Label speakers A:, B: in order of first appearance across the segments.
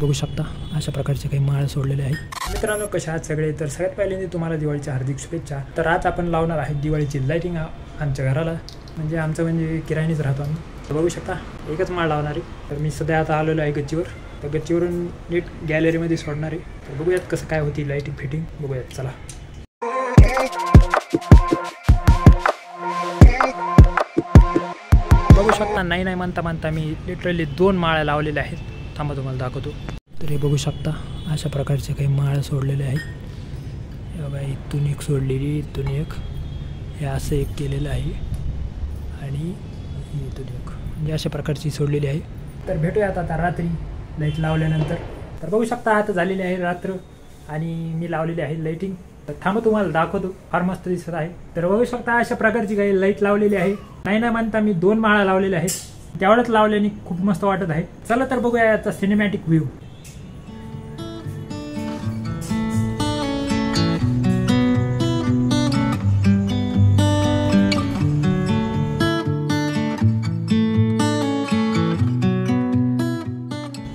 A: बघू शकता अशा प्रकारचे काही माळ सोडलेले आहेत। मित्रांनो कशा आहात सगळे? तर सगळ्यात पहिल्यांदा तुम्हाला दिवाळीच्या हार्दिक शुभेच्छा। तर आज आपण लावणार आहे दिवाळीची लाइटिंग आमच्या घराला, म्हणजे आमचं म्हणजे किराणीच राहतो आम्ही। तर बघू शकता एकच माळ लावणार आहे। तर मी सध्या आता आलेलो आहे गच्चीवर, तर गच्चीवरून नीट गॅलरीमध्ये सोडणार आहे। तर बघूयात कसं काय होती लाइटिंग फिटिंग, बघूयात चला। बघू शकता नाही म्हणता मी लिटरली 2 माळ्या लावलेल्या आहेत। थांबा तुम्हाला दाखवतो। तर हे बघू शकता अशा प्रकारचे काही माळ सोडलेले आहेत। हे बघा इथून एक सोडलेली, इथून एक, हे असं एक केलेलं आहे आणि इथून एक, म्हणजे अशा प्रकारची सोडलेली आहे। तर भेटूयात आता रात्री लाईट लावल्यानंतर। तर बघू शकता आता झालेली आहे रात्र आणि मी लावलेली आहे लाइटिंग। तर थांबा तुम्हाला दाखवतो, फार मस्त दिसत आहे। तर बघू शकता अशा प्रकारची काही लाईट लावलेली आहे। नाही म्हणता मी 2 माळा लावलेल्या आहेत, तेवढंच लावल्याने खूप मस्त वाटत आहे। चला तर बघूया याचा सिनेमॅटिक व्ह्यू।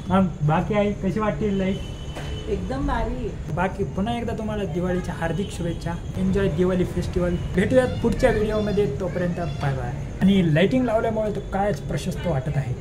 A: मग बाकी आहे कशी वाटते लाईट?
B: एकदम भारी।
A: बाकी पुन्हा एकदा तुम्हाला दिवाळीच्या हार्दिक शुभेच्छा। Enjoy Diwali festival. भेटूयात पुढच्या व्हिडिओमध्ये, तोपर्यंत बाय बाय। आणि लाइटिंग लावल्यामुळे तो कायच प्रशस्त वाटत आहे।